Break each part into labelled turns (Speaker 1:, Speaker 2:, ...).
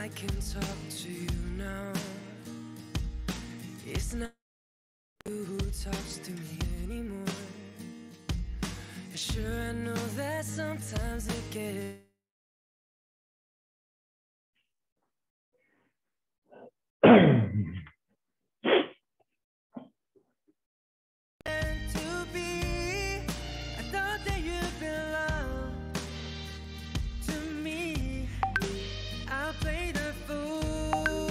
Speaker 1: I can talk to you now. It's not you who talks to me anymore. Sure, I know that sometimes it gets meant to be. I thought that you belonged to me. I'll play the fool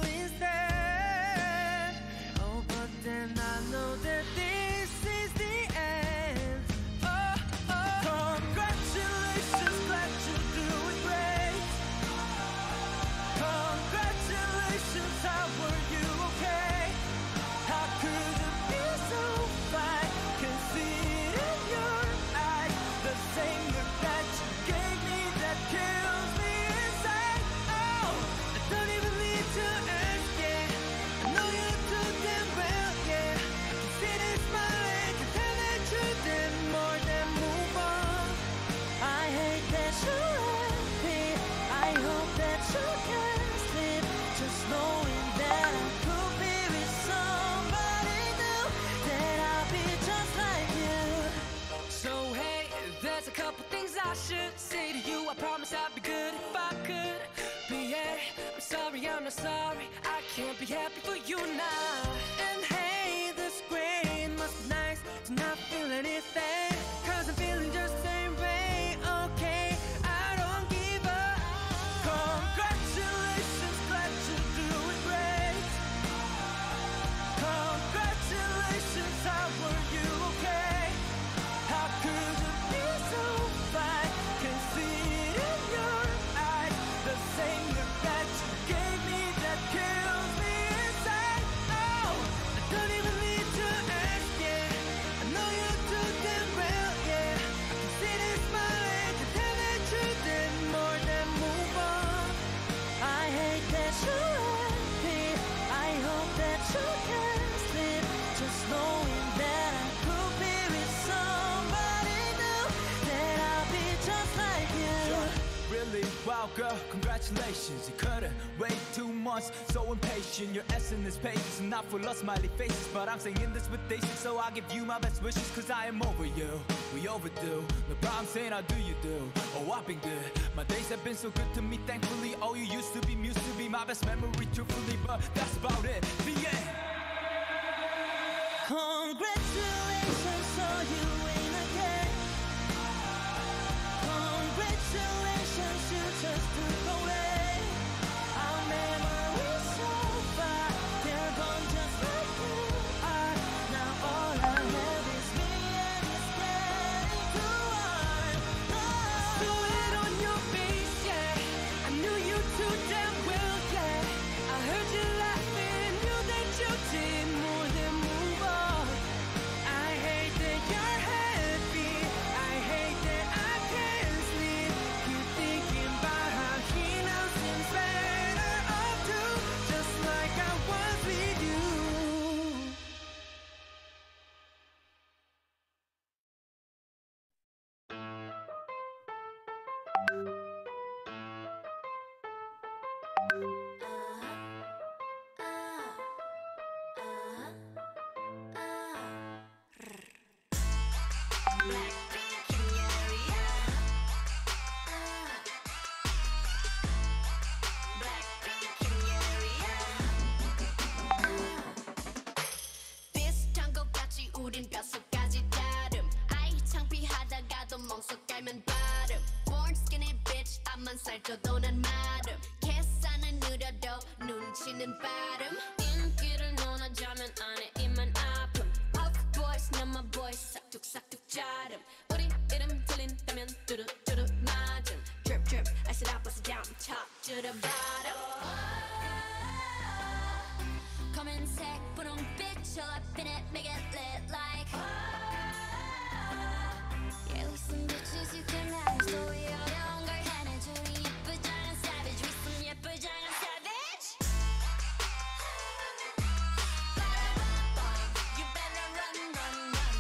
Speaker 1: instead. Oh, but then I know that this is the end. Oh, oh. Congratulations, glad you're doing great. Congratulations, how were you okay? How could you be so fine? Can see it in your eyes. The same look that you gave me that kills me inside. Oh, I don't even need to ask, yeah. I know you do damn well, yeah. Can see this smile, can tell the truth and more than move on. I hate that you're happy. I hope that you can sleep, just knowing that I could be with somebody new, that I'll be just like you. So hey, there's a couple things I should say to you. I promise I'd be good if I could. But yeah, I'm sorry, I'm not sorry. I can't be happy for you now. And hey, this grain must be nice to not feel anything, 'cause I'm feeling just the same way. Okay, I don't give up. Congratulations, glad you're doing great. Congratulations, how were you okay? How could you be so fine? Can see it in your eyes. The same look that you gave me that kills me inside. Oh, I don't even need to ask, yeah. I know you do damn well, yeah. I can see this smile, can tell the truth and more than move on. I hate that you're happy. I hope that you can sleep, just knowing that I could be with somebody new, that I'll be just like you.
Speaker 2: Really? Wow, girl, congratulations. You couldn't wait 2 months, so impatient. Your essence is patience and not full of smiley faces. But I'm saying this with patience, so I'll give you my best wishes, 'cause I am over you. We overdue. No problem saying how do you do? Oh, I've been good. My days have been so good to me, thankfully. Oh, you used to be my best memory, truthfully. But that's about it. The end.
Speaker 1: Congratulations, so you ain't again. Congratulations, you just took away our memories so far. They're gone just like you are. Now all I have is me, and it's getting too hard. Oh. Do it on your face, yeah. I knew you too damn well, yeah. I heard you laughing, knew that you did more than move on. I hate that you're happy. I hate that I can't sleep. Keep thinking about how he now seems better off too, just like I was with you.
Speaker 3: 비슷한 것 같이 우린 뼛속까지 다름. 아이 창피하다가도 멍석 깔면 발음. Born skinny bitch 앞만 살쪄도 난 마름. 계산은 느려도 눈치는 빠름. 인기를 논하자면 안에 입만 아픔. Puff boys 남아 boys 싹둑싹둑 자름. 우리 이름 들린다면 뚜루뚜루 맞음. Drip drip I sit up bust it down top to the bottom. 검은색 분홍빛 all up in it make it lit like yeah we some bitches you can ride story 어려운 걸 해내줘 우리 예쁘장한 savage we some 예쁘장한 savage you better run run run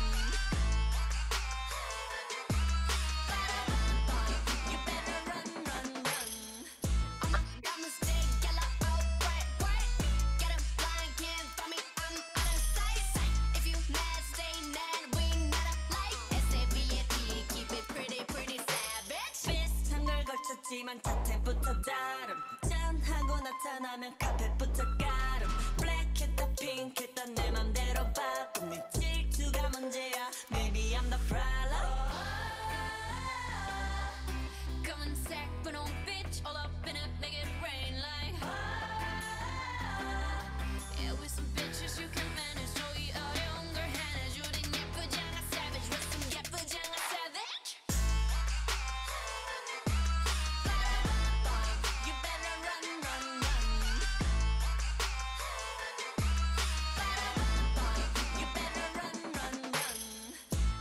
Speaker 3: you better run run run
Speaker 4: 하지만 자태부터 다름 짠하고 나타나면 카펫부터 가름 블랙했다 핑크했다 내 맘대로 바꿈 네 질투가 문제야 Maybe I'm the problem
Speaker 3: Come and sack but don't bitch all up in it make it rain like Yeah with some bitches you can manage 너희 어려운 걸 하나 줄인 예쁘장한 savage with some 예쁘장한 savage
Speaker 4: You better run run run You better run run run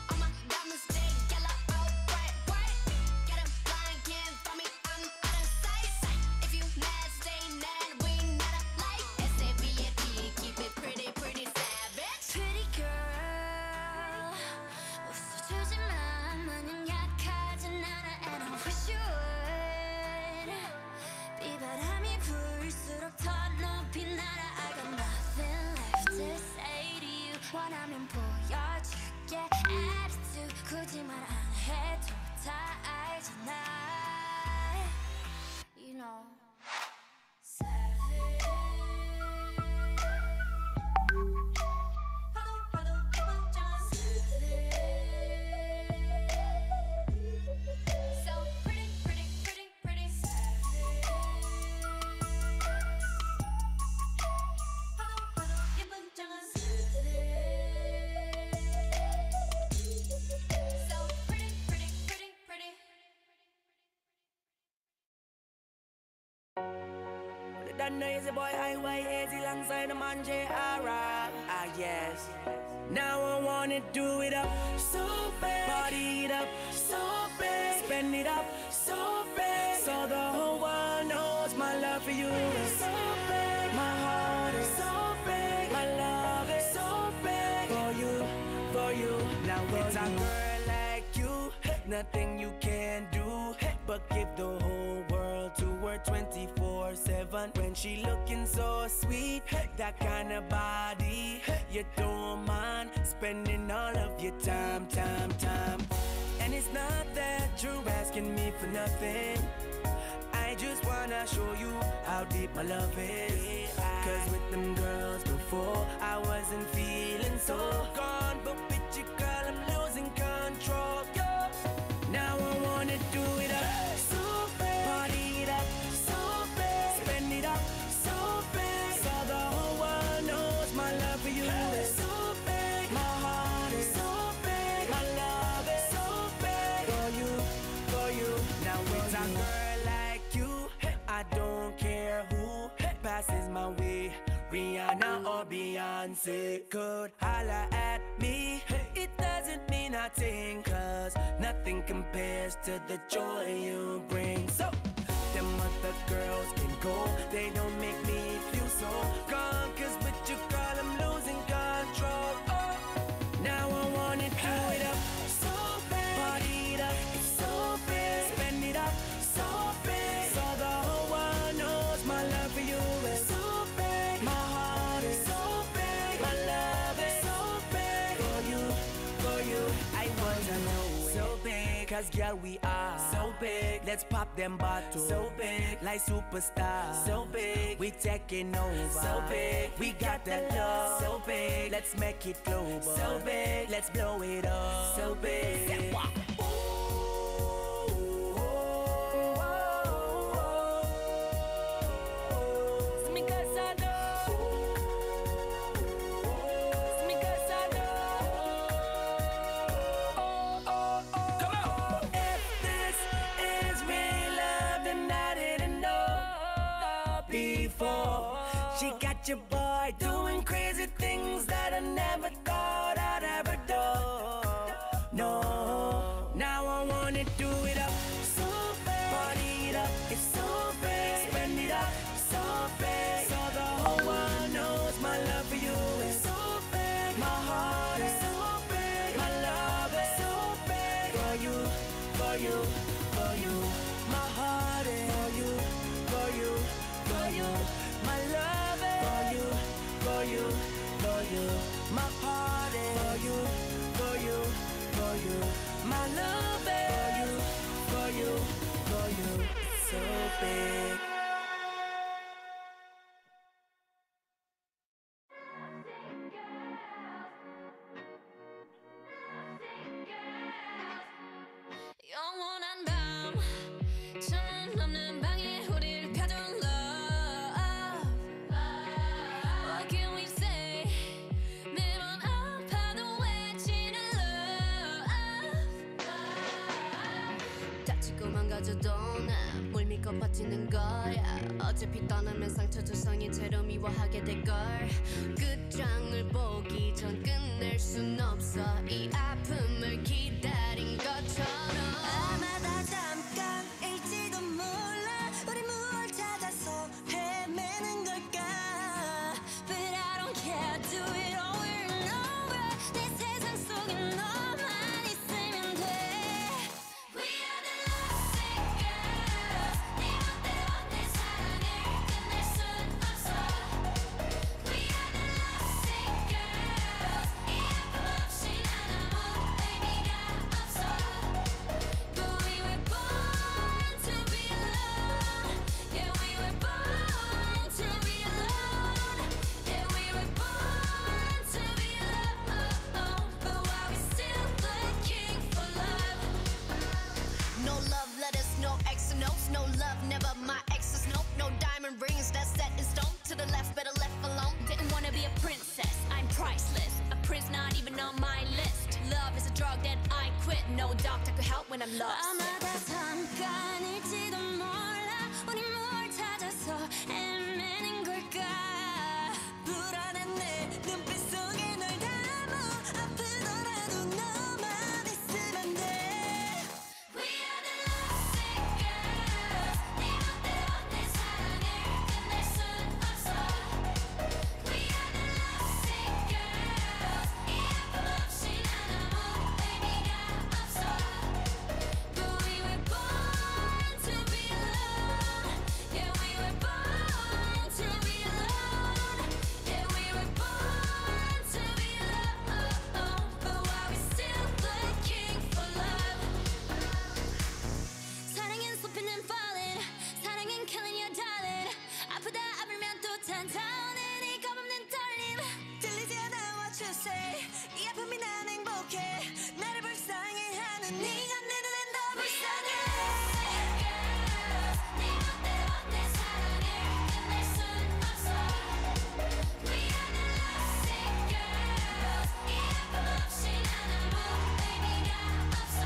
Speaker 3: All my diamonds stay yellow all bright white Get 'em blind can't find me I'm out of sight If you mad stay mad we not alike S-A-V-A-T keep it pretty pretty savage
Speaker 4: Pretty girl 웃어주지만 마냥 약하진 않아 And I wish you would 비바람이 불수록 더 높이 날아 I got nothing left to say to you 원하면 보여줄게 attitude 굳이 말 안 해도 다 알잖아 You know Savage 파도 해봤자
Speaker 3: So pretty pretty pretty pretty savage
Speaker 4: 파도 해봤자
Speaker 3: So pretty pretty pretty pretty
Speaker 1: That noisy boy highway easy alongside the man J.R.A. Ah yes. Now I wanna do it up so bad, party it up so bad, spend it up so bad, so the whole world knows my love for you is so bad. My heart is so big, my love is so big for you, for you. Now it's a girl like you, nothing you can do but give the whole world to her 24/7. When she looking so sweet, that kind of body, you don't mind spending all of your time. And it's not that you're asking me for nothing. I just wanna show you how deep my love is. Cause with them girls before, I wasn't feeling so gone. But with you, girl, I'm losing control. Yo. Now I wanna do it up so bad, party it up so bad, spend it up so bad, so the whole world knows my love for you is so big. My heart is so big, my love is so big for you, for you. Now with a girl like you, I don't care who passes my way, Rihanna or Beyonce could holla at me. It doesn't mean nothing, cause nothing compares to the joy you bring. So, them other girls can go, they don't make me feel so gone. Cause with you, girl, I'm losing control. Oh, now I wanna do it up so bad, party it up, it's so big, spend it up so big, so the whole world knows my love for you is so big. My heart is so big, my love is so big for you, for you. I wanna know so big, cause girl we are so big. Let's pop them bottles so big, like superstars so big. We taking over so big. We got that love so big. Let's make it global so big. Let's blow it up so big. She got your boy doing crazy things that I never thought I'd ever do. No, now I wanna do it up so bad, party it up, it's so big, spend it up so big, so the whole world knows my love for you is so big. My heart is so big, my love is so big for you, for you, for you. My heart is for you, for you, for you. My love is for you, for you, for you. My heart is for you, for you, for you. My love is for you, for you, for you. So
Speaker 3: 가져도 난 물 믿고 버티는 거야 어차피 떠나면 상처 조성이 채로 미워하게 될걸 끝장을 보기 전 끝낼 순 없어 이 아픔을 기다린 것처럼
Speaker 4: 아마 다 잠깐일지도 몰라 우리 뭘 찾아서 헤매는 걸까 But I don't care do it over and over 내 세상 속에 너만 있으면 돼 We are the lovesick girls 네 멋대로 내 사랑을 끝낼 순 없어 We are the lovesick girls 이 아픔 없이 난 아무 의미가 없어 But we were born to be alone Yeah we were born to be alone Yeah we were born to be alone But why we still looking for love
Speaker 3: No love letters, no X notes, no love, never my exes, nope. No diamond rings, that's set in stone. To the left, better left alone.
Speaker 4: Didn't wanna be a princess, I'm priceless A prince not even on my list Love is a drug that I quit No doctor could help when I'm lost 아마 다 잠깐일지도 몰라 우리 뭘 찾아서 헤매는 걸까 불안한 내 눈빛 속에 널 담아 아프더라도 너만 있으면 돼 We are the lovesick girls 네 멋대로 내 사랑을 끝낼 순 없어 We are the lovesick girls 이 아픔 없이 난 아무 의미가 없어 But we were born to be alone Yeah we were born to be alone Yeah we were born to be alone But why we still looking for love 사랑은 쏟히는 falling 사랑은 killing your darling 아프다 아물면 또 탄탄해 이 겁없는 떨림 들리지 않아 what you say 이 아픔이 난 행복해 나를 불쌍해 하는 네가 내 눈엔 더 불쌍해 네 멋대로 내 사랑을 끝낼 순 없어 We are the lovesick girls 이 아픔 없이 난 아무 의미가 없어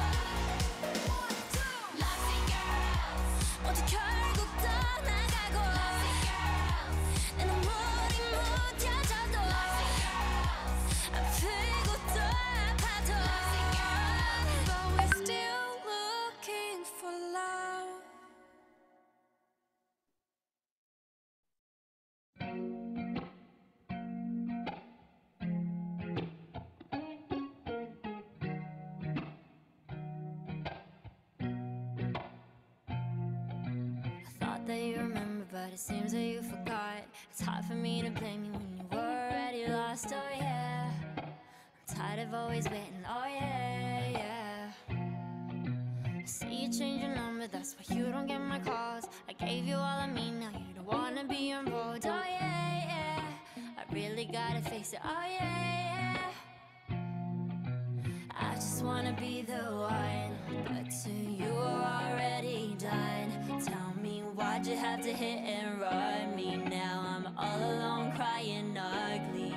Speaker 4: Lovesick girls 모두 결국 떠나가고 Lovesick girls 내 눈물이 묻혀져도 Lovesick girls 아프고 또 아파도 Lovesick girls But we're still looking for love I thought that you remember, but it seems that you forgot. It's hard for me to blame you when you were already lost. Oh yeah, I'm tired of always waiting. Oh yeah, yeah. I see you change your number, that's why you don't get my calls. I gave you all of me, now you don't wanna be involved. Oh yeah, yeah. I really gotta face it. Oh yeah, yeah. I just wanna be the one, but to you are already done. Tell me why'd you have to hit and run me? Now I'm all alone crying ugly.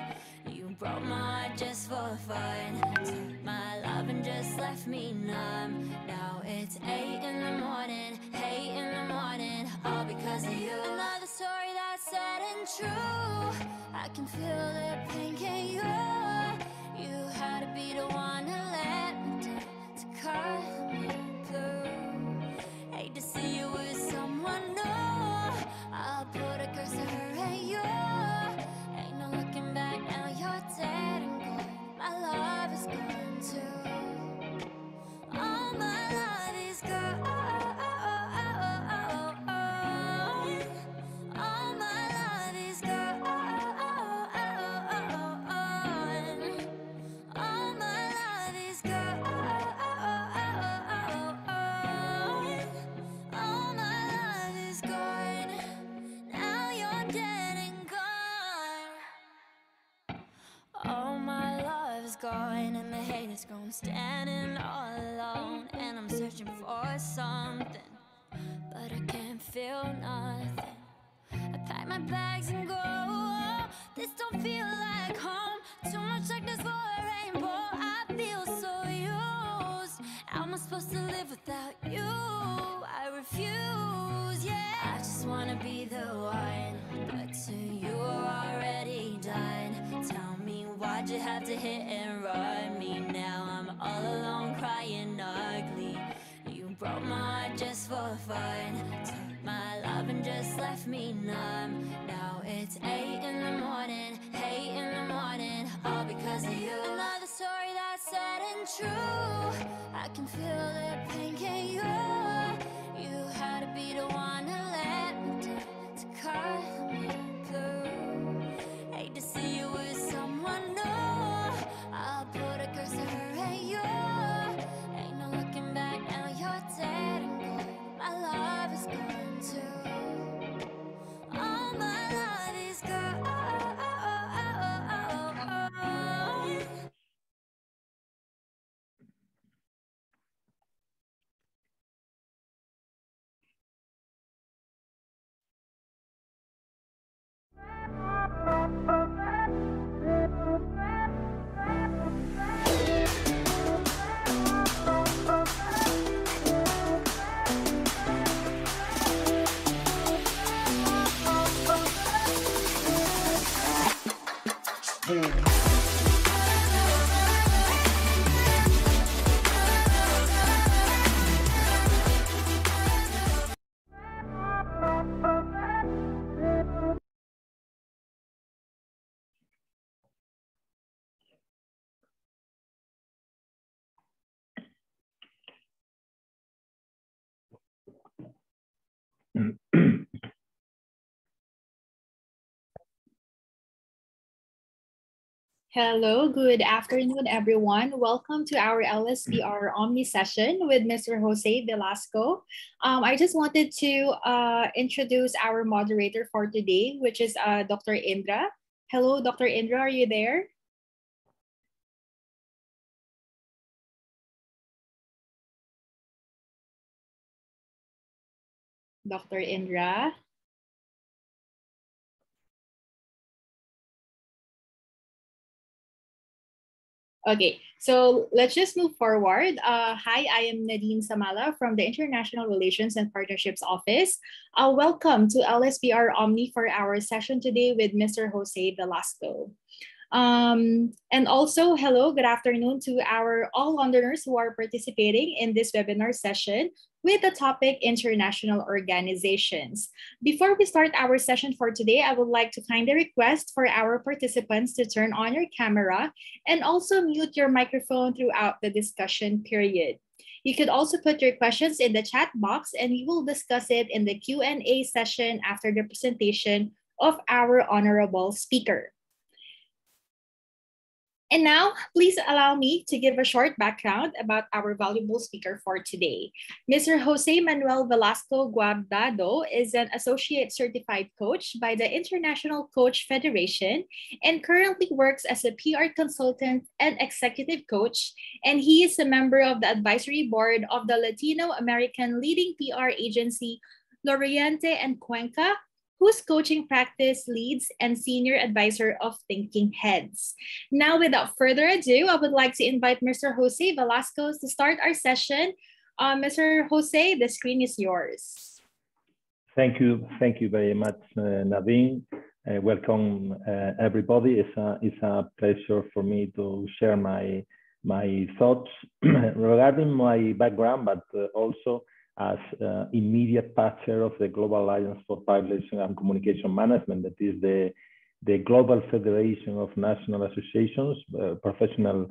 Speaker 4: You broke my heart just for fun. Took my love and just left me numb. Now it's 8 in the morning, 8 in the morning, all because of you. Another story that's sad and true. I can feel the pain, can you? You had to be the one to let me down, to cut me through. Hate to see you with someone new. I'll put a curse to her and you. Ain't no looking back now, you're dead and gone. My love is gone too. All my love is gone. All my love is gone. All my love is gone. All my love is gone. Now you're dead and gone. All my love is gone, and the hate is gone. Standing all alone, and I'm searching for something, but I can't feel nothing. I pack my bags and go. This don't feel like home. Too much darkness for a rainbow. I feel so used. How am I supposed to live without you? I Why'd you have to hit and run me? Now I'm all alone crying ugly. You broke my heart just for fun. Took my love and just left me numb. Now it's 8 in the morning, 8 in the morning, all because of you. Another story that's sad and true. I can feel the pain, can you? You had to be the one to let me down, to cut me through. Hate to see you with someone new. I'll put a curse to her and you. Ain't no looking back now, you're dead and gone. My love is gone too. All my love is gone.
Speaker 5: Hello, good afternoon, everyone. Welcome to our LSPR Omni session with Mr. Jose Velasco. I just wanted to introduce our moderator for today, which is Dr. Indra. Hello, Dr. Indra, are you there? Dr. Indra? Okay, so let's just move forward. Hi, I am Nadine Samala from the International Relations and Partnerships Office. Welcome to LSPR Omni for our session today with Mr. Jose Velasco. And also, hello, good afternoon to our all Londoners who are participating in this webinar session with the topic International Organizations. Before we start our session for today, I would like to kindly request for our participants to turn on your camera and also mute your microphone throughout the discussion period. You could also put your questions in the chat box and we will discuss it in the Q&A session after the presentation of our honorable speaker. And now, please allow me to give a short background about our valuable speaker for today. Mr. José Manuel Velasco Guardado is an associate certified coach by the International Coach Federation and currently works as a PR consultant and executive coach. And he is a member of the advisory board of the Latino American leading PR agency, Loriente and Cuenca, whose coaching practice leads and senior advisor of Thinking Heads. Now, without further ado, I would like to invite Mr. Jose Velasco to start our session. Mr. Jose, the screen is yours.
Speaker 6: Thank you very much, Nadine. Welcome, everybody. It's a pleasure for me to share my thoughts regarding my background, but also as immediate past chair of the Global Alliance for Public and Communication Management, that is the Global Federation of National Associations, professional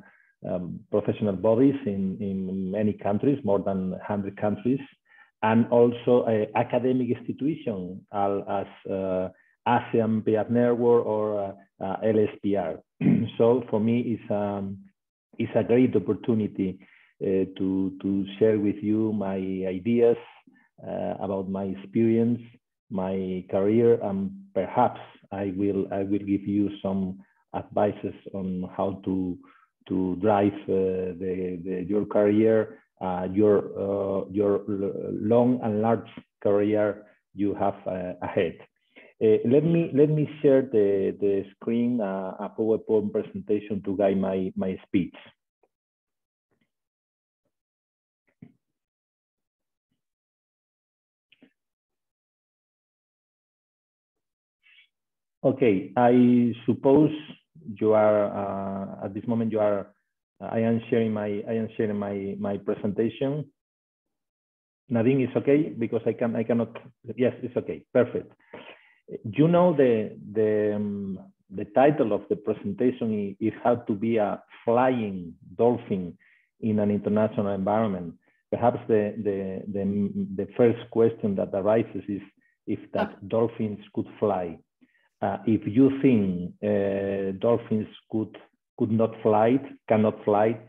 Speaker 6: bodies in many countries, more than 100 countries, and also an academic institution as ASEAN Peer Network or LSPR. So for me, it's a great opportunity to share with you my ideas about my experience, my career, and perhaps I will give you some advices on how to drive your career, your long and large career you have ahead. Let me share the screen, a PowerPoint presentation to guide my speech. Okay, I suppose you are at this moment I am sharing my presentation. Nadine is okay because I cannot. Yes, it's okay. Perfect. You know the title of the presentation is how to be a flying dolphin in an international environment. Perhaps the first question that arises is if that dolphins could fly. If you think dolphins cannot fly,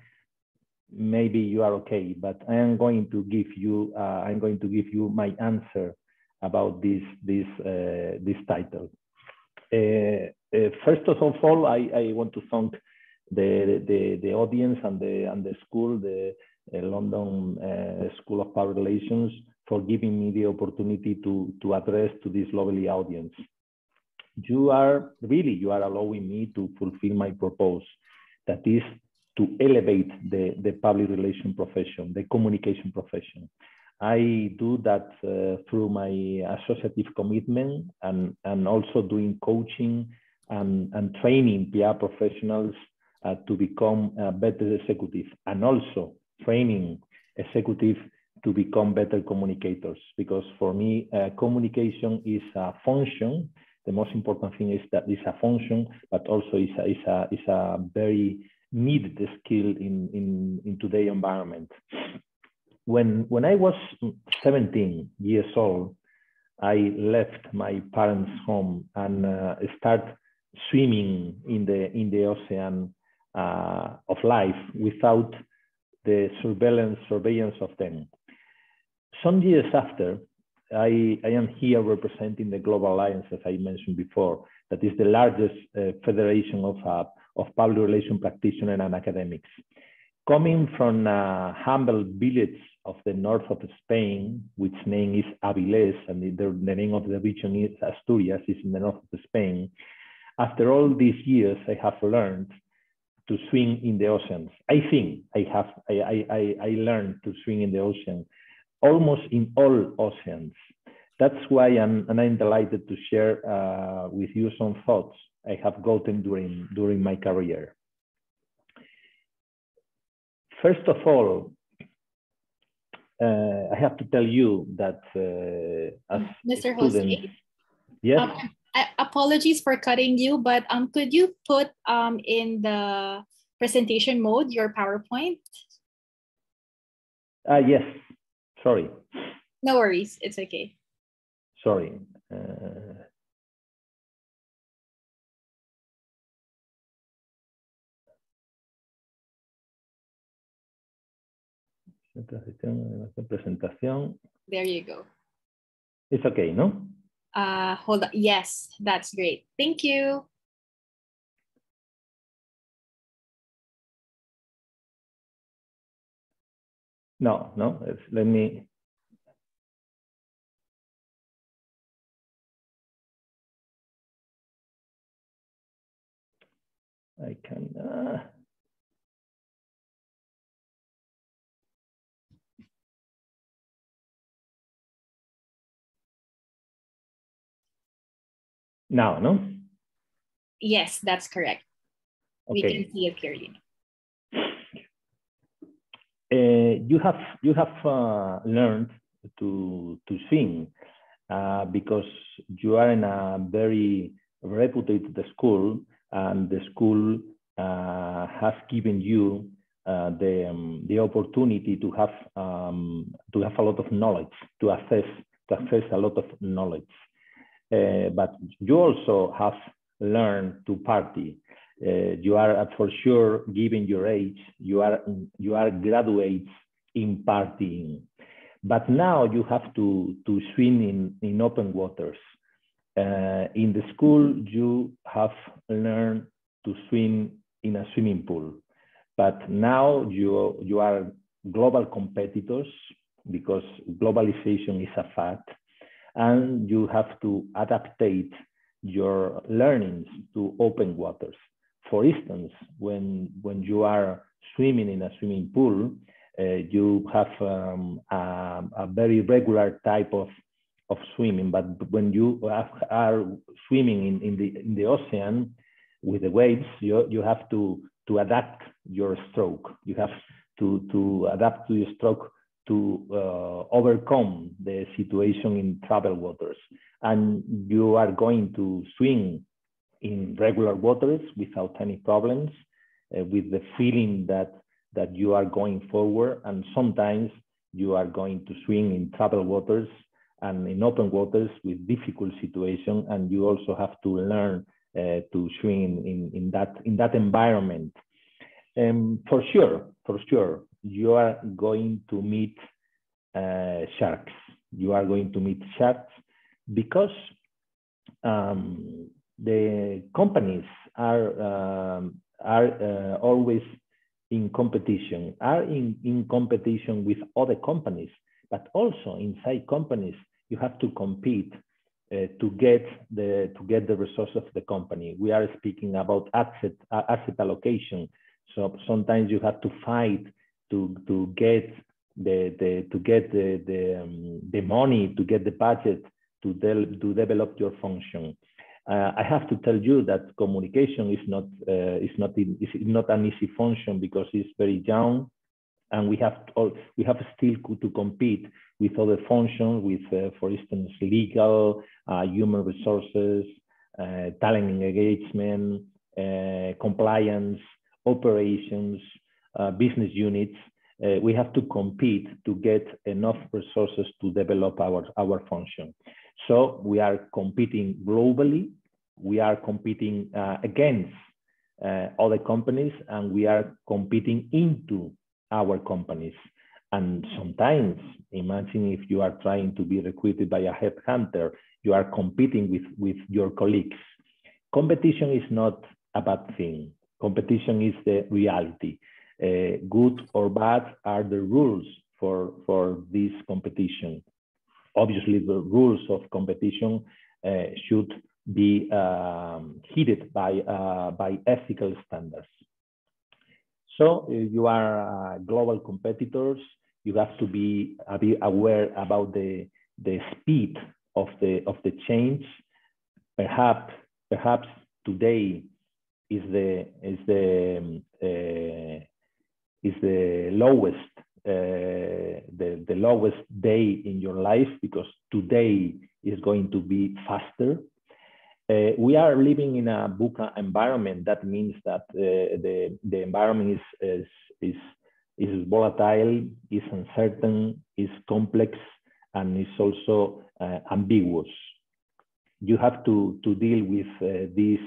Speaker 6: maybe you are okay. But I am going to give you my answer about this title. First of all, I want to thank the audience and the school, the London School of Public Relations, for giving me the opportunity to address to this lovely audience. You are allowing me to fulfill my purpose, that is to elevate the public relation profession, the communication profession. I do that through my associative commitment and also doing coaching and training PR professionals to become a better executive, and also training executives to become better communicators. Because for me, communication is a function. The most important thing is that it's a function, but also is a very needed skill in today's environment. When I was 17 years old, I left my parents' home and started swimming in the ocean of life without the surveillance of them. Some years after, I am here representing the Global Alliance, as I mentioned before, that is the largest federation of public relations practitioners and academics. Coming from a humble village of the north of Spain, which name is Avilés, and the name of the region is Asturias, is in the north of Spain. After all these years, I have learned to swim in the oceans. I think I learned to swim in the ocean, almost in all oceans. That's why I'm delighted to share with you some thoughts I have gotten during my career. First of all, I have to tell you that as
Speaker 5: Mr.
Speaker 6: students,
Speaker 5: Jose,
Speaker 6: yes.
Speaker 5: Apologies for cutting you, but could you put in the presentation mode your PowerPoint?
Speaker 6: Yes, sorry.
Speaker 5: No worries, it's okay.
Speaker 6: Sorry. Presentación.
Speaker 5: There you go.
Speaker 6: It's okay, no?
Speaker 5: Hold on. Yes, that's great. Thank you.
Speaker 6: No, let me. I can. Now, no?
Speaker 5: Yes, that's correct.
Speaker 6: Okay.
Speaker 5: We can see it clearly.
Speaker 6: You have learned to sing because you are in a very reputed school, and the school has given you the opportunity to have a lot of knowledge, to access a lot of knowledge. But you also have learned to party. You are for sure, given your age, you are graduates in partying. But now you have to swim in open waters. In the school, you have learned to swim in a swimming pool. But now you are global competitors, because globalization is a fact. And you have to adaptate your learnings to open waters. For instance, when you are swimming in a swimming pool, you have a very regular type of swimming. But when you are swimming in the ocean with the waves, you have to adapt your stroke. You have to adapt to your stroke to overcome the situation in troubled waters. And you are going to swim in regular waters without any problems, with the feeling that you are going forward. And sometimes you are going to swim in troubled waters and in open waters with difficult situation, and you also have to learn to swim in that environment. For sure, you are going to meet sharks. You are going to meet sharks because the companies are always in competition, in competition with other companies, but also inside companies, you have to compete to get the resources of the company. We are speaking about asset allocation. So sometimes you have to fight to get the money, to get the budget to develop your function. I have to tell you that communication is not an easy function because it's very young, and we have still to compete with other functions, with for instance legal, human resources, talent engagement, compliance, operations, business units. We have to compete to get enough resources to develop our function. So we are competing globally. We are competing against other companies, and we are competing into our companies. And sometimes, imagine if you are trying to be recruited by a headhunter, you are competing with your colleagues. Competition is not a bad thing. Competition is the reality. Good or bad are the rules for this competition. Obviously, the rules of competition should be heeded by ethical standards. So you are global competitors. You have to be aware about the speed of the change. Perhaps today is the lowest the lowest day in your life, because today is going to be faster. We are living in a VUCA environment. That means that the environment is volatile, is uncertain, is complex, and is also ambiguous. You have to deal with this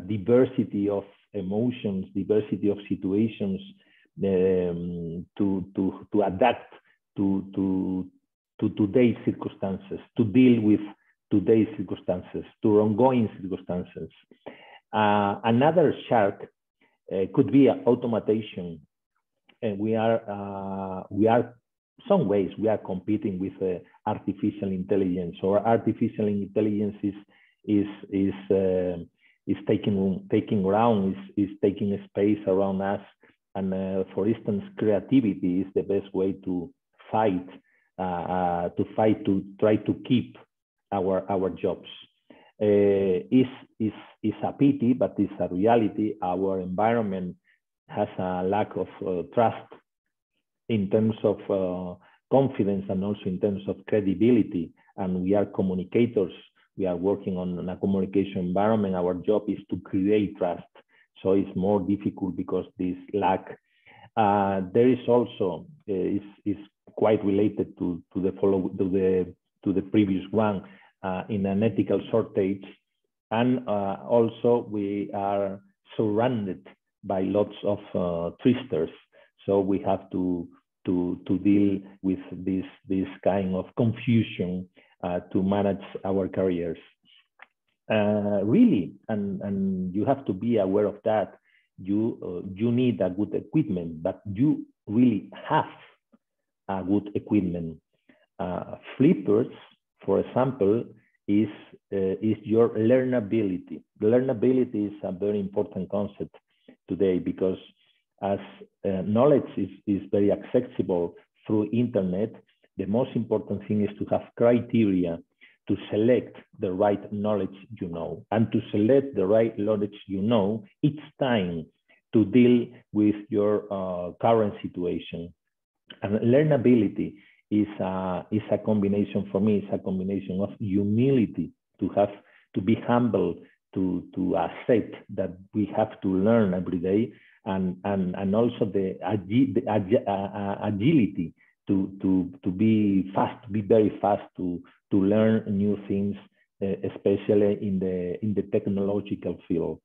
Speaker 6: diversity of emotions, diversity of situations, to adapt to today's circumstances, to deal with today's circumstances, to ongoing circumstances. Another shark could be automation. We are some ways we are competing with artificial intelligence, or artificial intelligence is taking ground, is taking space around us. And for instance, creativity is the best way to fight to try to keep our jobs. Is a pity, but it's a reality. Our environment has a lack of trust in terms of confidence, and also in terms of credibility. And we are communicators. We are working on a communication environment. Our job is to create trust. So it's more difficult because this lack. There is also is quite related to the previous one, in an ethical shortage, and also we are surrounded by lots of tricksters. So we have to deal with this kind of confusion to manage our careers. Really, and you have to be aware of that. You need a good equipment, but you really have a good equipment. Flippers, for example, is your learnability. Learnability is a very important concept today, because as knowledge is very accessible through internet, the most important thing is to have criteria to select the right knowledge you know. And to select the right knowledge you know, each time to deal with your current situation. And learnability is a combination, for me, it's a combination of humility, to be humble, to accept that we have to learn every day, and also the agility to be fast, to be very fast, to learn new things, especially in the technological field.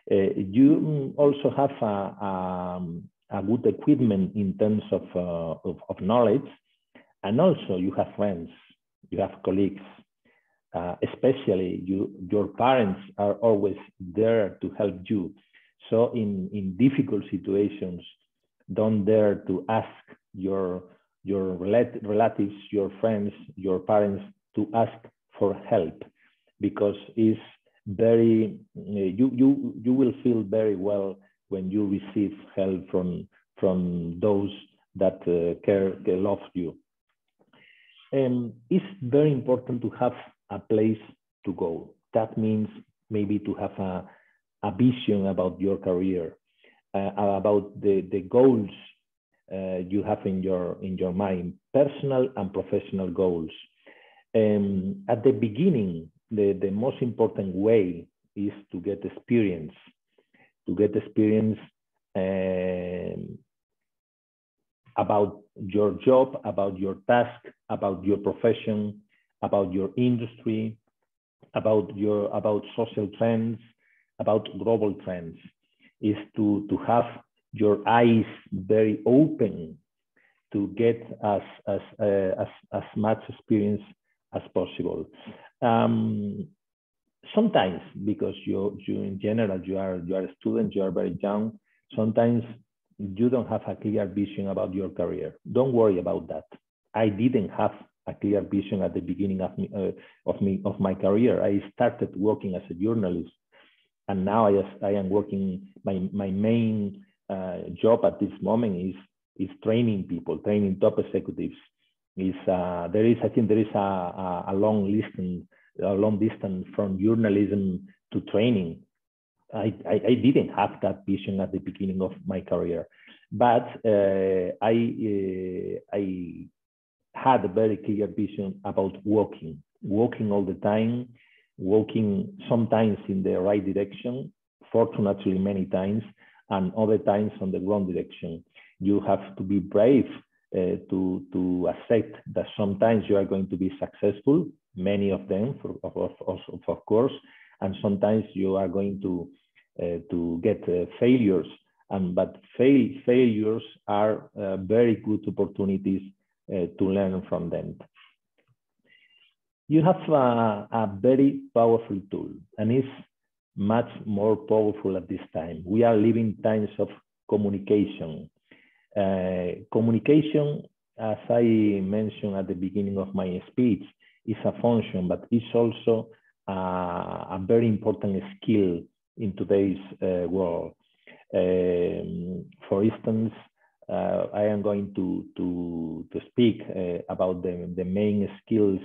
Speaker 6: You also have a good equipment in terms of knowledge, and also you have friends, you have colleagues, especially your parents are always there to help you. So in difficult situations, don't dare to ask your relatives, your friends, your parents to ask for help, because it's very you will feel very well when you receive help from those that love you. It's very important to have a place to go. That means maybe to have a vision about your career, about the goals you have in your mind, personal and professional goals. At the beginning, the most important way is to get experience, about your job, about your task, about your profession, about your industry, about social trends, about global trends. Is to have your eyes very open to get as much experience as possible. Sometimes, because you in general you are a student, you are very young. Sometimes you don't have a clear vision about your career. Don't worry about that. I didn't have a clear vision at the beginning of my career. I started working as a journalist, and now I am working. My main job at this moment is training people, training top executives. I think there is a long distance from journalism to training. I didn't have that vision at the beginning of my career, but I had a very clear vision about walking all the time, walking sometimes in the right direction, fortunately many times, and other times on the wrong direction. You have to be brave to accept that sometimes you are going to be successful, many of them, of course, and sometimes you are going to get failures. But failures are very good opportunities to learn from them. You have a very powerful tool, and it's much more powerful at this time. We are living times of communication. Communication, as I mentioned at the beginning of my speech, is a function, but it's also a very important skill in today's world. For instance, I am going to speak about the main skills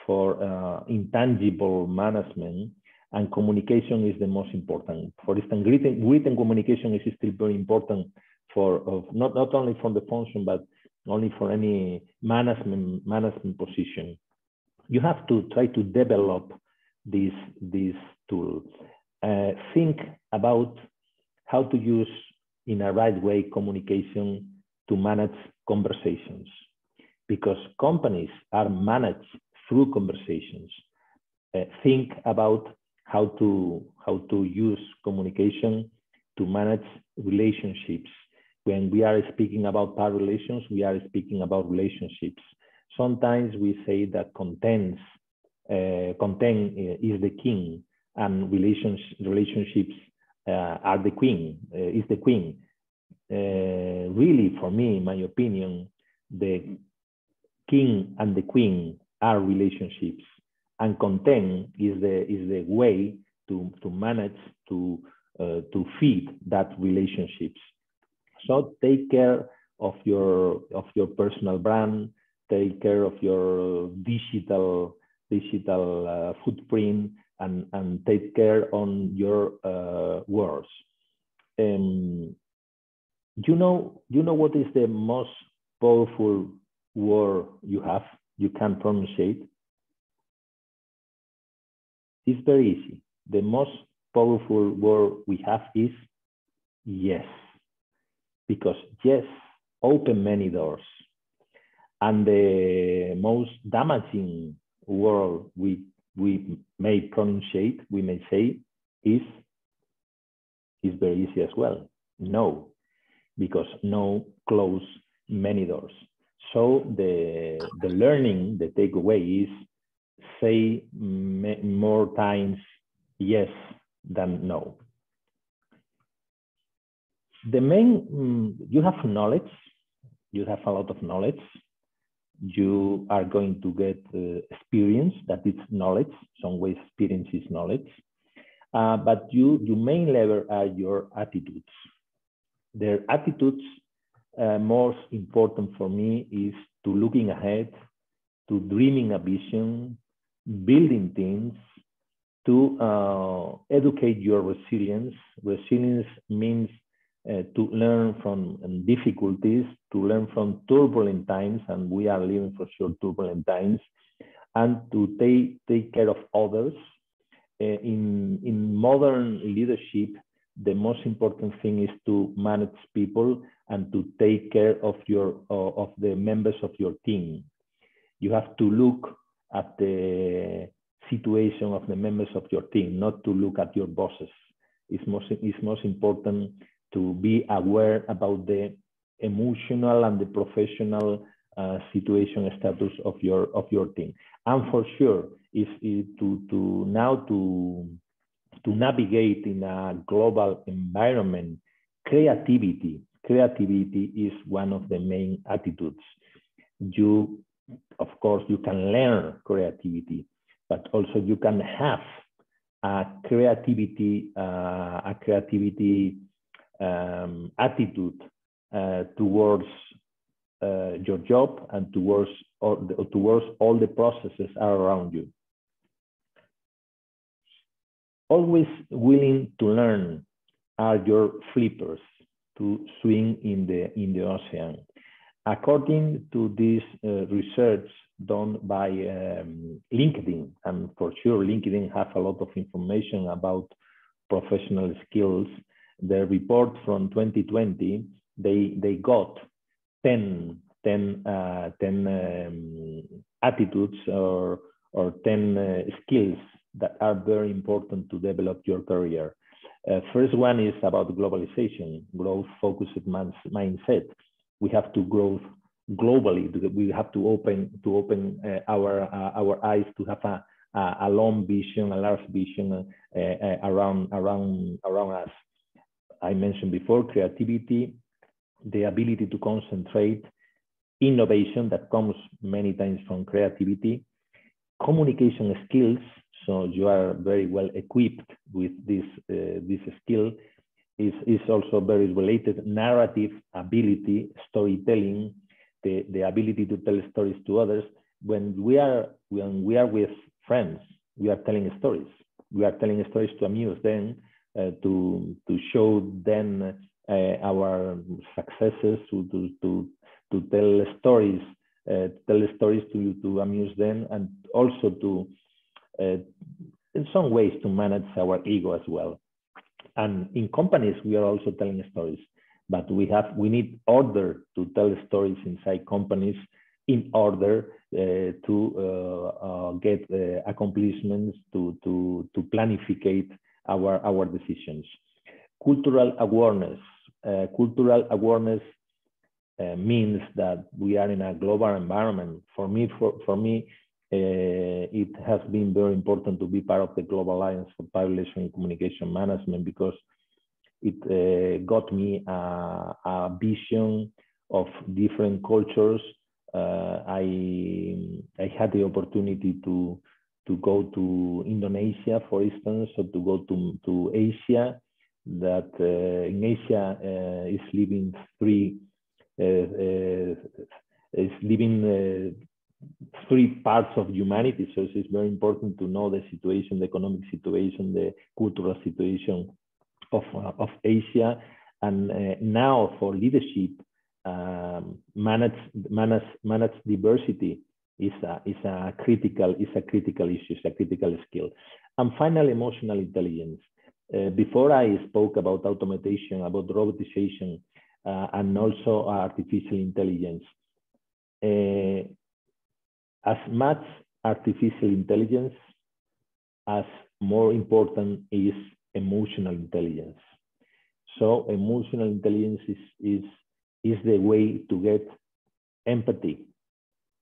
Speaker 6: for intangible management, and communication is the most important. For instance, written communication is still very important for not only for the function, but only for any management position. You have to try to develop this tool. Think about how to use in a right way communication to manage conversations, because companies are managed through conversations. Think about how to use communication to manage relationships. When we are speaking about power relations, we are speaking about relationships. Sometimes we say that content is the king, and relationships are the queen. Is the queen. Really, for me, in my opinion, the king and the queen are relationships, and content is the way to manage to feed that relationships. So take care of your personal brand, take care of your digital footprint, and take care on your words. you know what is the most powerful word you can pronunciate? It's very easy. The most powerful word we have is yes, because yes open many doors. And the most damaging word we may pronunciate, we may say, is very easy as well. No, because no close many doors. So the learning, the takeaway is say more times yes than no. The main, you have knowledge, you have a lot of knowledge. You are going to get experience, that is knowledge. Some ways experience is knowledge. But your main level are your attitudes. Their attitudes, most important for me is to looking ahead, to dreaming a vision, building things, to educate your resilience. Resilience means to learn from difficulties, to learn from turbulent times, and we are living for sure turbulent times, and to take care of others. In modern leadership, the most important thing is to manage people and to take care of the members of your team. You have to look at the situation of the members of your team, not to look at your bosses. It's most important to be aware about the emotional and the professional situation status of your team. And for sure, is to navigate in a global environment. Creativity is one of the main attitudes. Of course, you can learn creativity, but also you can have a creativity attitude towards your job and towards all the processes around you. Always willing to learn are your flippers to swing in the ocean. According to this research done by LinkedIn, and for sure LinkedIn has a lot of information about professional skills. The report from 2020, they got 10 attitudes or 10 skills that are very important to develop your career. First one is about globalization, growth-focused mindset. We have to grow globally. We have to open our eyes to have a long vision, a large vision around us. I mentioned before creativity, the ability to concentrate, innovation that comes many times from creativity, communication skills. So you are very well equipped with this skill. Is also very related. Narrative ability, storytelling, the ability to tell stories to others. When we are with friends, we are telling stories. We are telling stories to amuse them, to show them our successes, to tell stories, to amuse them, and also to in some ways to manage our ego as well. And in companies, we are also telling stories, but we need order to tell stories inside companies in order to get accomplishments, to planificate our decisions. Cultural awareness. Cultural awareness means that we are in a global environment. For me, it has been very important to be part of the Global Alliance for Population and Communication Management, because it got me a vision of different cultures. I had the opportunity to go to Indonesia, for instance, or to go to Asia. That in Asia is living three parts of humanity. So it's very important to know the situation, the economic situation, the cultural situation of Asia. And now for leadership, manage diversity is a critical issue, is a critical skill. And finally, emotional intelligence. Before I spoke about automation, about robotization, and also artificial intelligence. As much artificial intelligence as more important is emotional intelligence. So emotional intelligence is the way to get empathy.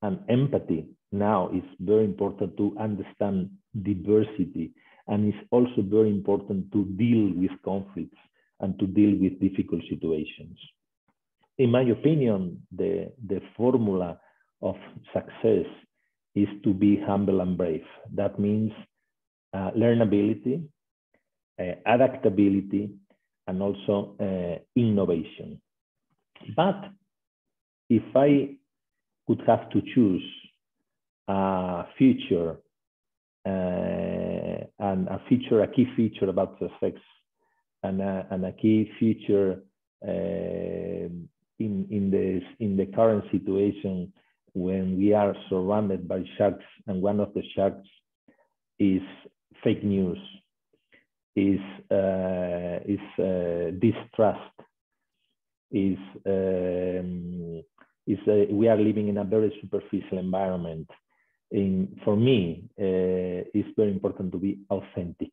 Speaker 6: And empathy now is very important to understand diversity, and it's also very important to deal with conflicts and to deal with difficult situations. In my opinion, the formula of success is to be humble and brave. That means learnability, adaptability, and also innovation. But if I could have to choose a feature and a key feature about success, and a key feature in the current situation when we are surrounded by sharks, and one of the sharks is fake news, is distrust, we are living in a very superficial environment. For me, it's very important to be authentic,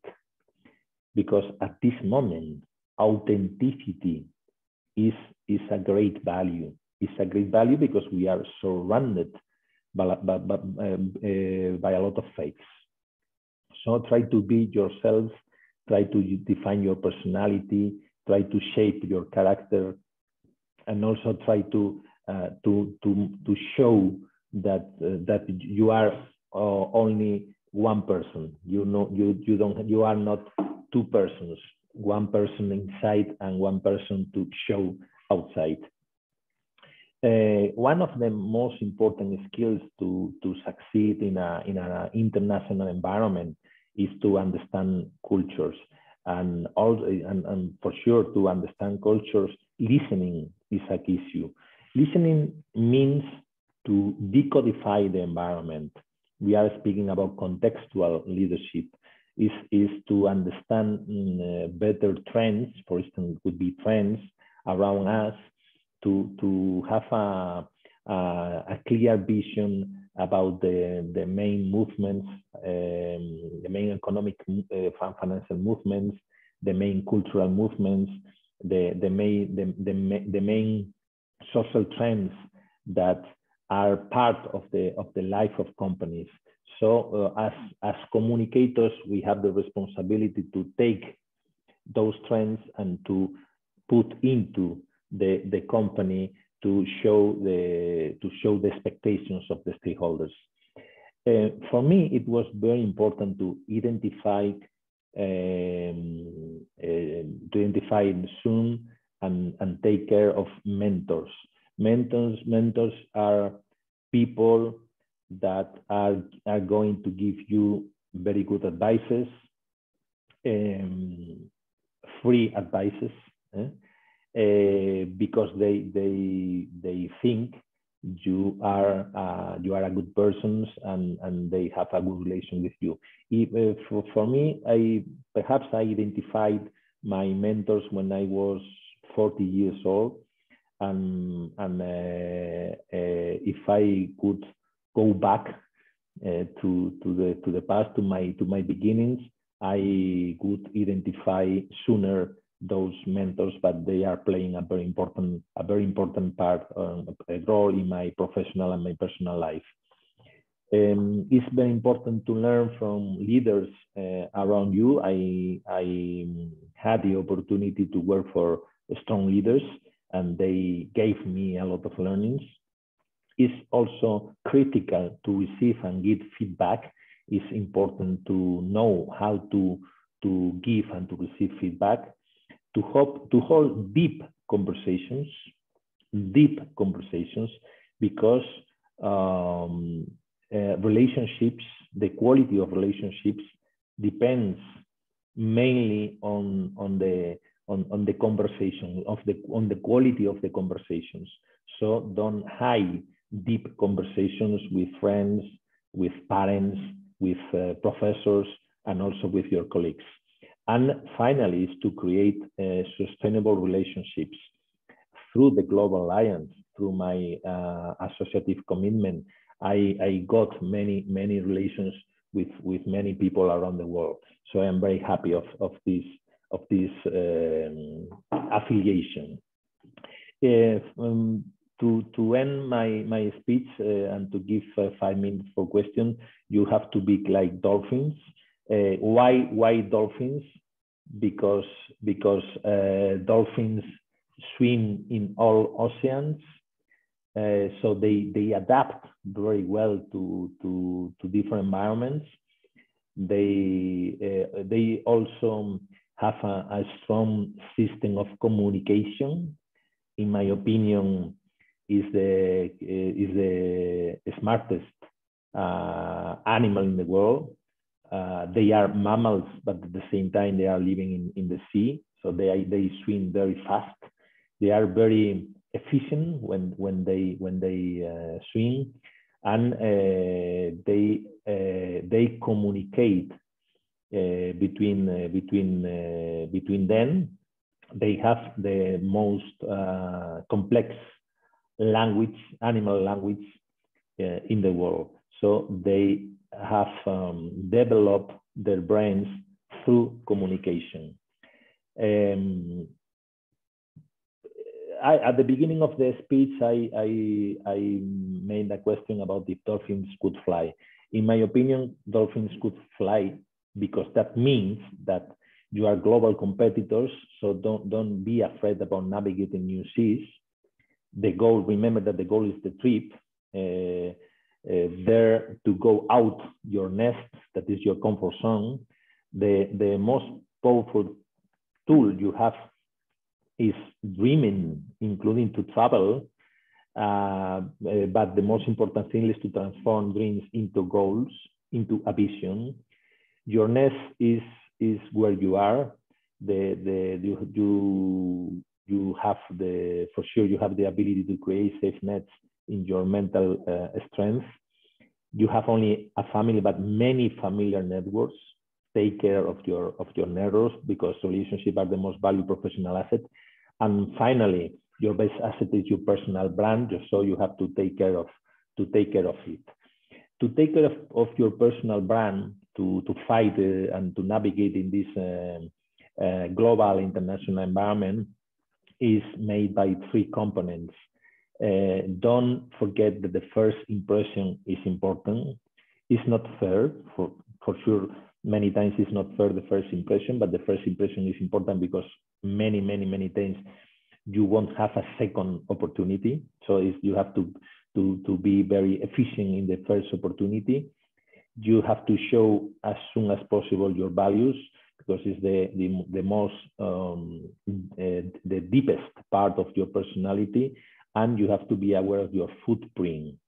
Speaker 6: because at this moment, authenticity is a great value. It's a great value because we are surrounded by a lot of fakes. So try to be yourself, try to define your personality, try to shape your character, and also try to show that you are only one person. You are not two persons, one person inside and one person to show outside. One of the most important skills to succeed in an international environment is to understand cultures, and for sure to understand cultures, listening is a key issue. Listening means to decodify the environment. We are speaking about contextual leadership. Is to understand better trends. For instance, would be trends around us, to have a clear vision about the main movements, the main economic financial movements, the main cultural movements, the main social trends that are part of the life of companies. So as communicators, we have the responsibility to take those trends and to put into the company to show the expectations of the stakeholders. For me, it was very important to identify soon and take care of mentors. Mentors are people that are going to give you very good advices, free advices, because they think you are a good person, and they have a good relation with you. For me, perhaps I identified my mentors when I was 40 years old, and if I could go back to the past, to my beginnings, I would identify sooner those mentors, but they are playing a very important part, a role in my professional and my personal life. It's very important to learn from leaders around you. I had the opportunity to work for strong leaders, and they gave me a lot of learnings. It's also critical to receive and give feedback. It's important to know how to give and to receive feedback, to hold deep conversations, because relationships, the quality of relationships depends mainly on the on the conversation, on the quality of the conversations. So don't hide deep conversations with friends, with parents, with professors, and also with your colleagues. And finally, is to create sustainable relationships through the Global Alliance, through my associative commitment. I got many relations with many people around the world. So I am very happy of this affiliation. To end my speech and to give 5 minutes for questions, you have to be like dolphins. Why dolphins? Because dolphins swim in all oceans, so they adapt very well to different environments. They also have a strong system of communication. In my opinion, is the smartest animal in the world. They are mammals, but at the same time they are living in the sea, so they swim very fast. They are very efficient when they swim, and they communicate between them. They have the most complex language, animal language in the world. So they have developed their brains through communication. At the beginning of the speech, I made a question about if dolphins could fly. In my opinion, dolphins could fly because that means that you are global competitors, so don't be afraid about navigating new seas. The goal, remember that the goal is the trip, there to go out your nest, that is your comfort zone. The most powerful tool you have is dreaming, including to travel, but the most important thing is to transform dreams into goals, into a vision. Your nest is where you are. You have for sure you have the ability to create safe nets in your mental strength. You have only a family, but many familiar networks. Take care of your networks, because relationships are the most valued professional asset. And finally, your best asset is your personal brand, so you have to take care of it. To take care of your personal brand, to fight and to navigate in this global international environment, is made by 3 components. Don't forget that the first impression is important. It's not fair, for sure. Many times it's not fair, the first impression, but the first impression is important because many times you won't have a second opportunity. So you have to be very efficient in the first opportunity. You have to show as soon as possible your values, because it's the most the deepest part of your personality, and you have to be aware of your footprint,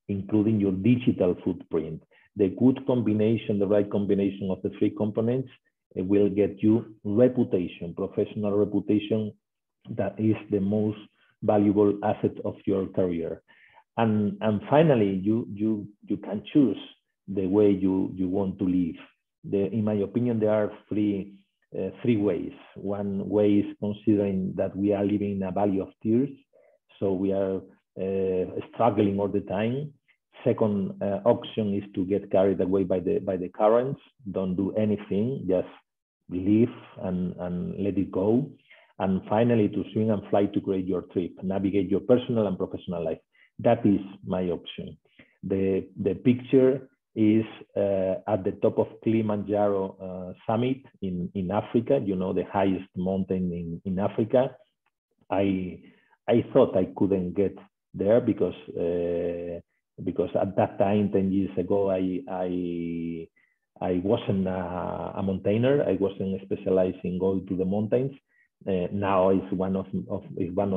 Speaker 6: including your digital footprint. The good combination, the right combination of the 3 components will get you reputation, professional reputation, that is the most valuable asset of your career. And finally, you can choose the way you want to live. In my opinion, there are three ways. One way is considering that we are living in a valley of tears, so we are struggling all the time. Second option is to get carried away by the currents. Don't do anything, just live and let it go. And finally, to swing and fly to create your trip, navigate your personal and professional life. That is my option. The picture is at the top of Kilimanjaro summit in Africa, the highest mountain in Africa. I thought I couldn't get there because at that time, 10 years ago, I wasn't a mountaineer. I wasn't specialized in going to the mountains. Now it's one of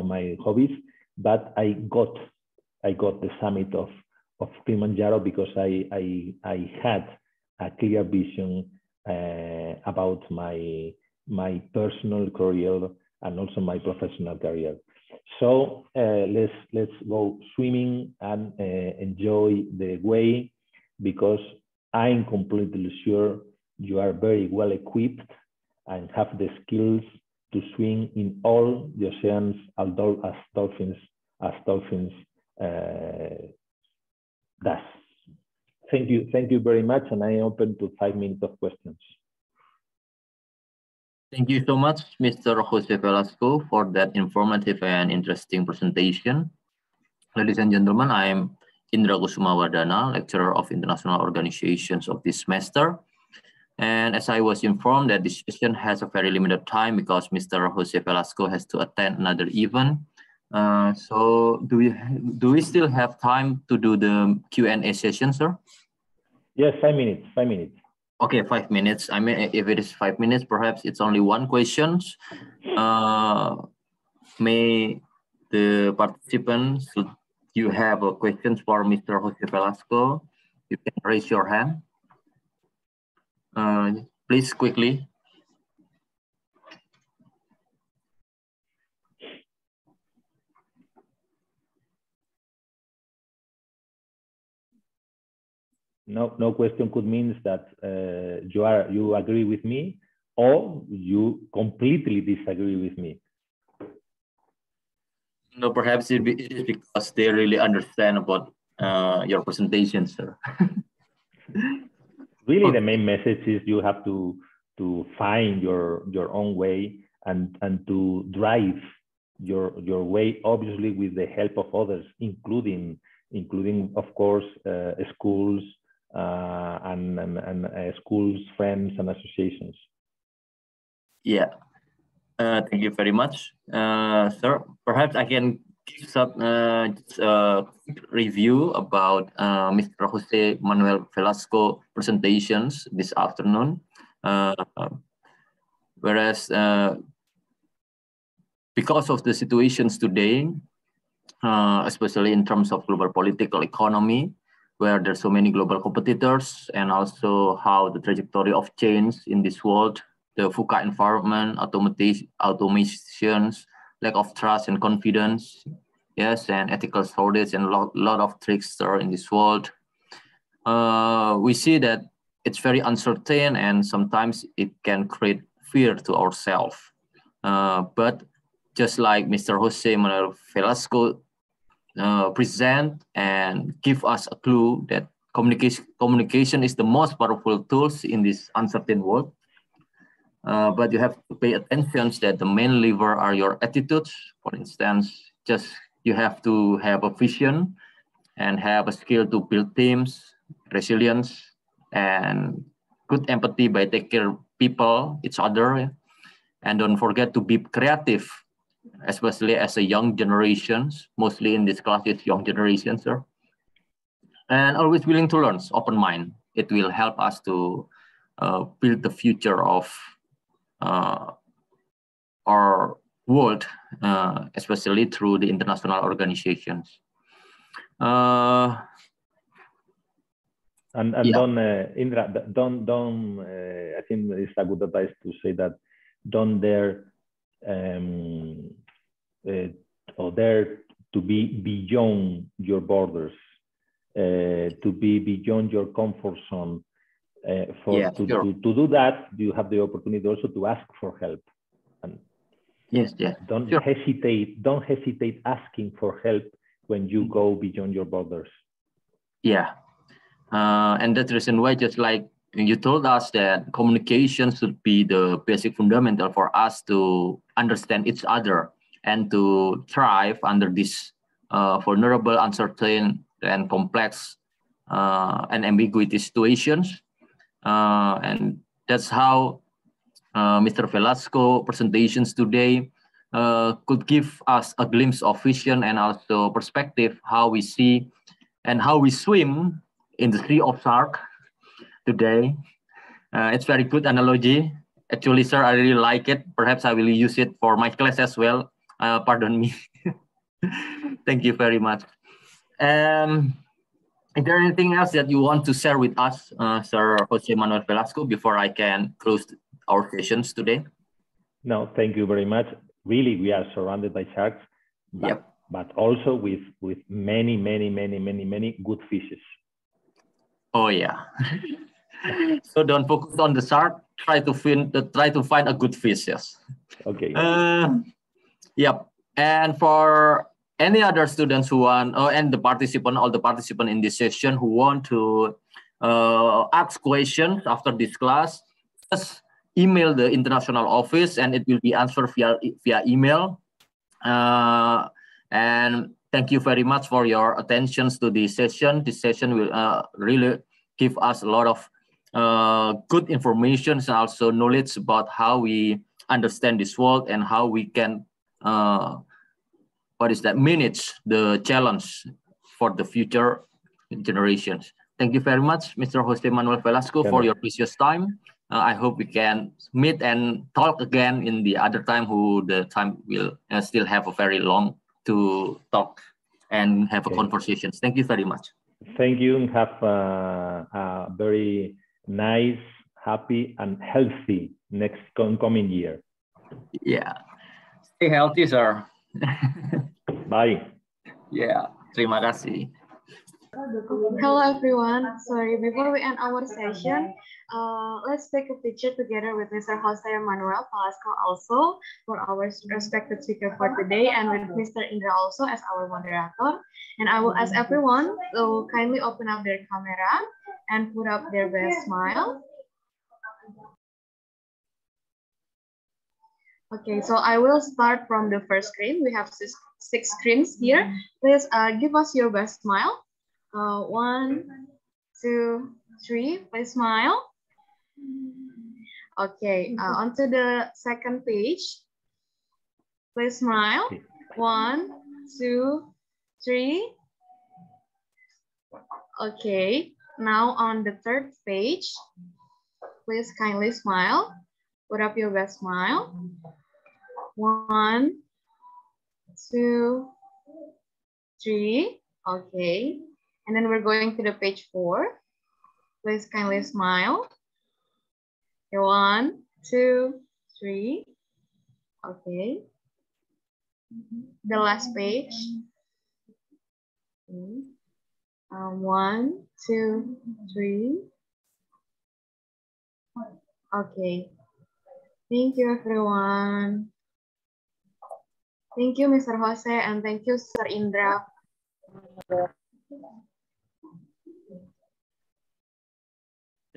Speaker 6: my hobbies. But I got the summit of Kilimanjaro because I had a clear vision about my my personal career and also my professional career. So let's go swimming and enjoy the way, because I'm completely sure you are very well equipped and have the skills to swim in all the oceans as dolphins does. Thank you very much, and I open to 5 minutes of questions.
Speaker 7: Thank you so much, Mr. José Velasco, for that informative and interesting presentation. Ladies and gentlemen, I am Indra Kusuma Wardana, lecturer of international organizations of this semester. And as I was informed that this session has a very limited time because Mr. José Velasco has to attend another event. So do we still have time to do the Q&A session, sir?
Speaker 6: Yes, 5 minutes, 5 minutes.
Speaker 7: Okay, 5 minutes. I mean, if it is 5 minutes, perhaps it's only one question. May the participants, you have a questions for Mr. José Velasco, you can raise your hand. Please quickly.
Speaker 6: No question could mean that you agree with me or you completely disagree with me.
Speaker 7: No, perhaps it is because they really understand about your presentation, sir.
Speaker 6: Really, the main message is you have to find your own way and to drive your way, obviously with the help of others, including of course schools and schools, friends, and associations.
Speaker 7: Yeah. Thank you very much, sir. Perhaps I can give some review about Mr. José Manuel Velasco presentations this afternoon. Whereas because of the situations today, especially in terms of global political economy, where there's so many global competitors, and also how the trajectory of change in this world, the VUCA environment, automations, lack of trust and confidence, yes, and ethical shortage, and a lot of trickster in this world. We see that it's very uncertain, and sometimes it can create fear to ourselves. But just like Mr. José Manuel Velasco present and give us a clue that communication is the most powerful tools in this uncertain world. But you have to pay attention that the main lever are your attitudes. For instance, just you have to have a vision and have a skill to build teams, resilience, and good empathy by taking care of people, each other. And don't forget to be creative, especially as a young generations, mostly in this class it's young generations, sir. And always willing to learn, open mind. It will help us to build the future of our world, especially through the international organizations.
Speaker 6: And yeah. Don't, Indra, don't. I think it's a good advice to say that don't dare or dare to be beyond your borders, to be beyond your comfort zone. To do that, you have the opportunity also to ask for help. And
Speaker 7: yes.
Speaker 6: Don't hesitate asking for help when you go beyond your borders.
Speaker 7: Yeah, and that's the reason why, just like you told us, that communication should be the basic fundamental for us to understand each other and to thrive under this vulnerable, uncertain, and complex and ambiguity situations. And that's how Mr. Velasco presentations today could give us a glimpse of vision and also perspective, how we see and how we swim in the sea of shark today. It's very good analogy. Actually, sir, I really like it. Perhaps I will use it for my class as well. Pardon me. Thank you very much. Is there anything else that you want to share with us, Sir José Manuel Velasco, before I can close our sessions today?
Speaker 6: No, thank you very much. Really, we are surrounded by sharks, but also with many good fishes.
Speaker 7: Oh yeah. So don't focus on the shark. Try to find a good fish. Yes.
Speaker 6: Okay.
Speaker 7: Yep. And for any other students who want, and all the participants in this session who want to ask questions after this class, just email the international office and it will be answered via email. And thank you very much for your attention to this session. This session will really give us a lot of good information and also knowledge about how we understand this world and how we can manage the challenge for the future generations. Thank you very much, Mr. José Manuel Velasco, for your precious time. I hope we can meet and talk again in the other time the time will still have a very long to talk and have a conversation. Thank you very much.
Speaker 6: Thank you, and have a very nice, happy, and healthy next coming year.
Speaker 7: Yeah. Stay healthy, sir.
Speaker 6: Bye.
Speaker 7: Yeah. Terima kasih.
Speaker 8: Hello everyone. Sorry, before we end our session, let's take a picture together with Mr. José Manuel Velasco also for our respected speaker for today, and with Mr. Indra also as our moderator. And I will ask everyone to kindly open up their camera and put up their best smile. Okay, so I will start from the first screen. We have six screens here. Please give us your best smile. 1, 2, 3. Please smile. Okay, onto the second page. Please smile. 1, 2, 3. Okay, now on the third page, please kindly smile. Put up your best smile. 1, 2, 3. Okay. And then we're going to the page 4. Please kindly smile. 1, 2, 3. Okay. The last page. 1, 2, 3. Okay. Thank you, everyone. Thank you, Mr. Jose, and thank you, Sir Indra.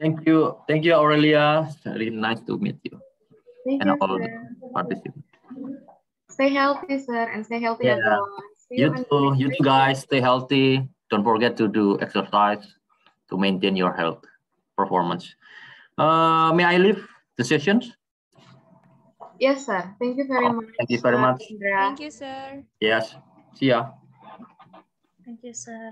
Speaker 7: Thank you, Aurelia. Very nice to meet you.
Speaker 8: Thank you, all the
Speaker 7: participants.
Speaker 8: Stay healthy, sir, and stay healthy, everyone.
Speaker 7: You too, guys. Stay healthy. Don't forget to do exercise to maintain your health performance. May I leave the sessions?
Speaker 8: Yes, sir. Thank you very much.
Speaker 7: Thank you very much.
Speaker 8: Indra.
Speaker 9: Thank you, sir.
Speaker 7: Yes. See ya.
Speaker 5: Thank you, sir.